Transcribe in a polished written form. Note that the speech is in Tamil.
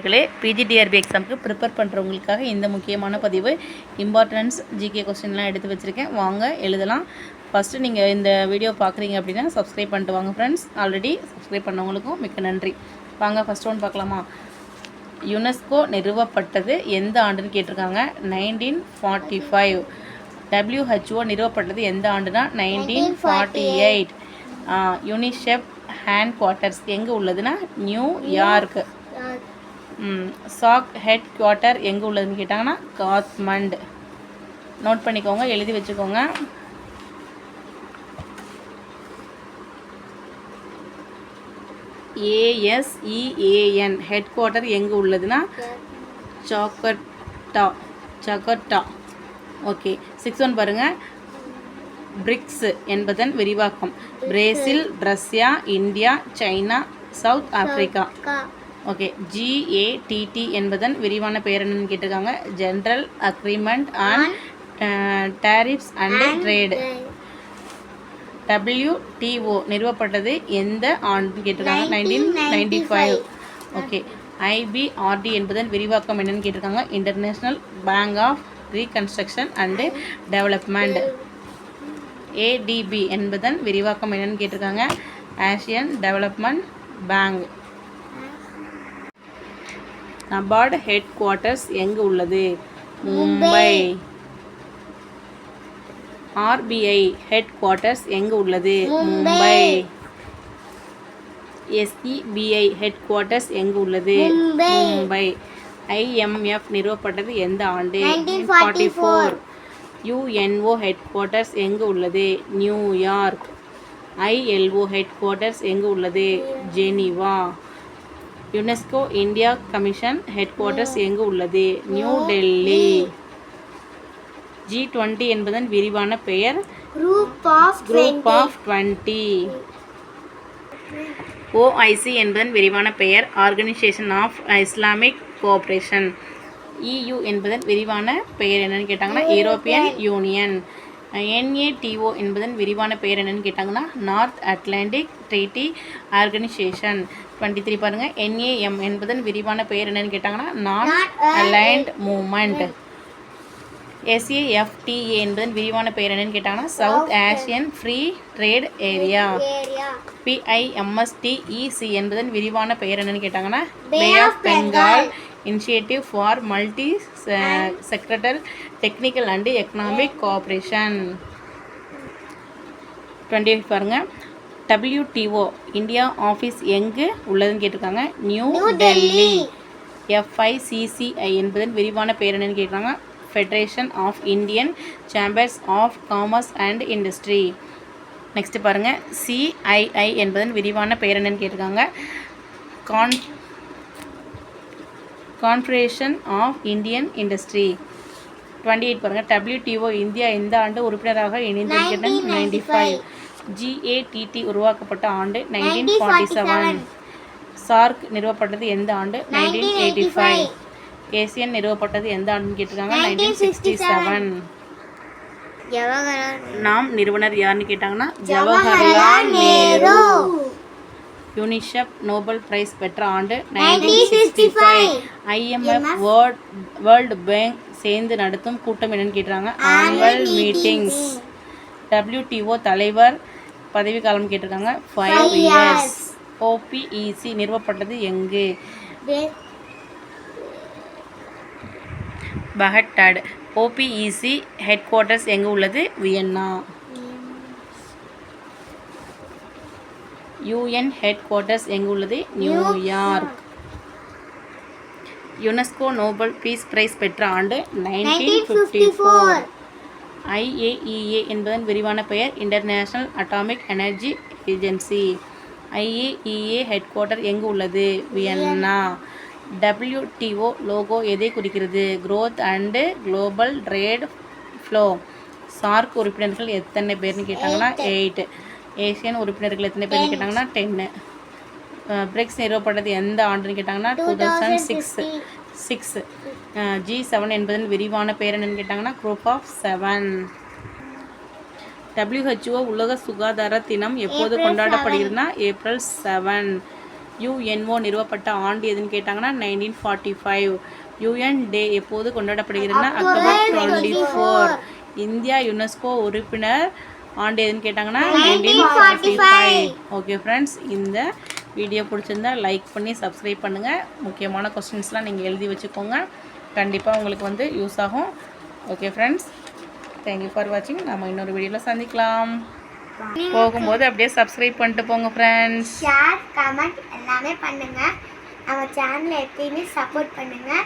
நண்பர்களே, பிஜிடிஆர்பி எக்ஸாமுக்கு ப்ரிப்பேர் பண்ணுறவங்களுக்காக இந்த முக்கியமான பதிவு இம்பார்ட்டன்ஸ் ஜிகே கொஸ்டின்லாம் எடுத்து வச்சுருக்கேன். வாங்க எழுதலாம். ஃபஸ்ட்டு நீங்கள் இந்த வீடியோ பார்க்குறீங்க அப்படின்னா சப்ஸ்கிரைப் பண்ணிட்டு வாங்க ஃப்ரெண்ட்ஸ். ஆல்ரெடி சப்ஸ்கிரைப் பண்ணவங்களுக்கும் மிக்க நன்றி. வாங்க ஃபஸ்ட் ஒன் பார்க்கலாமா? யுனெஸ்கோ நிறுவப்பட்டது எந்த ஆண்டுன்னு கேட்டிருக்காங்க. 1945. WHO நிறுவப்பட்டது எந்த ஆண்டுனா 1948. யூனிசெஃப் ஹேண்ட் குவார்ட்டர்ஸ் எங்கே உள்ளதுன்னா நியூயார்க். சாக் ஹெட் குவார்ட்டர் எங்கே உள்ளதுன்னு கேட்டாங்கன்னா காத்மண்ட். நோட் பண்ணிக்கோங்க, எழுதி வச்சுக்கோங்க. ASEAN ஹெட் குவார்ட்டர் எங்கே உள்ளதுன்னா ஜகார்த்தா. ஓகே, 6 ஒன் பாருங்கள். பிரிக்ஸ் என்பதன் விரிவாக்கம். Brazil, Russia, India, China, south Africa. Okay, GATT என்பதன் விரிவான பெயர் என்னன்னு கேட்டிருக்காங்க. General agreement on tariffs and trade. WTO நிறுவப்பட்டது எந்த ஆண்டுன்னு கேட்டிருக்காங்க. 1995. ஓகே, IBRD என்பதன் விரிவாக்கம் என்னன்னு கேட்டிருக்காங்க. International bank of reconstruction and development. ADB என்பதன் விரிவாக்கம் என்னன்னு கேட்டிருக்காங்க. Asian development bank. NABARD headquarters எங்கே உள்ளது? மும்பை. RBI ஹெட் குவார்ட்டர்ஸ் எங்கே உள்ளது? மும்பை. SEBI ஹெட் குவார்ட்டர்ஸ் எங்கே உள்ளது? மும்பை. IMF நிறுவப்பட்டது எந்த ஆண்டு? 1944. UNO ஹெட் குவார்ட்டர்ஸ் எங்கே உள்ளது? நியூயார்க். ILO ஹெட் குவார்ட்டர்ஸ் எங்கே உள்ளது? Geneva. UNESCO India commission head quarters எங்கே உள்ளது? நியூ டெல்லி. G20 என்பதன் விரிவான பெயர் குரூப் ஆஃப் 20. OIC என்பதன் விரிவான பெயர் organisation of Islamic cooperation. EU என்பதன் விரிவான பெயர் என்னன்னு கேட்டாங்கன்னா யூரோப்பியன் யூனியன். NATO என்பதன் விரிவான பெயர் என்னன்னு கேட்டாங்கன்னா நார்த் அட்லாண்டிக் ட்ரீட்டி ஆர்கனைசேஷன். 23 பாருங்க. NAM என்பதன் விரிவான பெயர் என்னன்னு கேட்டாங்கன்னா நார்த் அலைன்ட் மூவ்மெண்ட். SAFTA என்பதன் விரிவான பெயர் என்னன்னு கேட்டாங்கன்னா South Asian free trade area. PIMSTEC என்பதன் விரிவான பெயர் என்னன்னு கேட்டாங்கன்னா Bay of Bengal initiative for multi sectoral technical and economic cooperation. 25 பாருங்க. WTO இந்தியா ஆஃபீஸ் எங்கு உள்ளதுன்னு கேட்டிருக்காங்க. நியூ டெல்லி. FICCI என்பதன் விரிவான பெயர் என்னன்னு கேட்குறாங்க. Federation of Indian chambers of commerce and industry. Next பாருங்கள். CII என்பதன் விரிவான பெயர் என்னன்னு கேட்டிருக்காங்க. Confederation of Indian industry. 28 பாருங்கள். WTO இந்தியா எந்த ஆண்டு உறுப்பினராக இணைந்திருக்கிறது? 95. GATT உருவாக்கப்பட்ட ஆண்டு 1947. சார்க் நிறுவப்பட்டது எந்த ஆண்டு? 1985. ஏசியன் நிறுவப்பட்டது எந்த ஆண்டுன்னு கேட்டிருக்காங்க. 1967. நாம் நிறுவனர் யாருன்னு கேட்டாங்கன்னா Jawaharlal Nehru. UNICEF Nobel prize பெற்ற ஆண்டு 1965. IMF வேர்ல்டு பேங்க் சேர்ந்து நடத்தும் கூட்டம் என்னன்னு கேட்டிருக்காங்க. Annual meetings. WTO தலைவர் பதவிக்காலம் கேட்டிருக்காங்க. 5 years. OPEC நிறுவப்பட்டது எங்கு? பகட்டாட். OPEC ஹெட் குவார்ட்டர்ஸ் எங்கே உள்ளது? வியன்னா. UN ஹெட் குவார்ட்டர்ஸ் எங்கே உள்ளது? New York. UNESCO Nobel piece price பெற்ற ஆண்டு 1954. IAEA என்பதன் விரிவான பெயர் international atomic energy agency. IAEA head quarter எங்கே உள்ளது? வியன்னா. WTO லோகோ எதை குறிக்கிறது? growth and global trade flow. SAARC உறுப்பினர்கள் எத்தனை பேர்னு கேட்டாங்கன்னா 8. ஏசியன் உறுப்பினர்கள் எத்தனை பேர்னு கேட்டாங்கன்னா 10. பிரிக்ஸ் நிறுவப்பட்டது எந்த ஆண்டுன்னு கேட்டாங்கன்னா 2006. G7 என்பதன் விரிவான பெயர் என்னன்னு கேட்டாங்கன்னா குரூப் ஆஃப் 7. WHO உலக சுகாதார தினம் எப்போது கொண்டாடப்படுகிறதுனா April 7. யுஎன்ஓ நிறுவப்பட்ட ஆண்டு எதுன்னு கேட்டாங்கன்னா 1945. யுஎன் டே எப்போது கொண்டாடப்படுகிறதுனா அக்டோபர் 24. இந்தியா யுனெஸ்கோ உறுப்பினர் ஆண்டு எதுன்னு கேட்டாங்கன்னா 1945. ஓகே ஃப்ரெண்ட்ஸ், இந்த வீடியோ பிடிச்சிருந்தா லைக் பண்ணி சப்ஸ்கிரைப் பண்ணுங்கள். முக்கியமான கொஸ்டின்ஸ்லாம் நீங்கள் எழுதி வச்சுக்கோங்க. கண்டிப்பாக உங்களுக்கு வந்து யூஸ் ஆகும். ஓகே ஃப்ரெண்ட்ஸ், தேங்க்யூ ஃபார் வாட்சிங். நம்ம இன்னொரு வீடியோவில் சந்திக்கலாம். போகும்போது அப்படியே சப்ஸ்கிரைப் பண்ணிட்டு போங்க ஃப்ரெண்ட்ஸ். ஷேர், கமெண்ட் எல்லாமே பண்ணுங்கள். நம்ம சேனலை எப்பயுமே சப்போர்ட் பண்ணுங்கள்.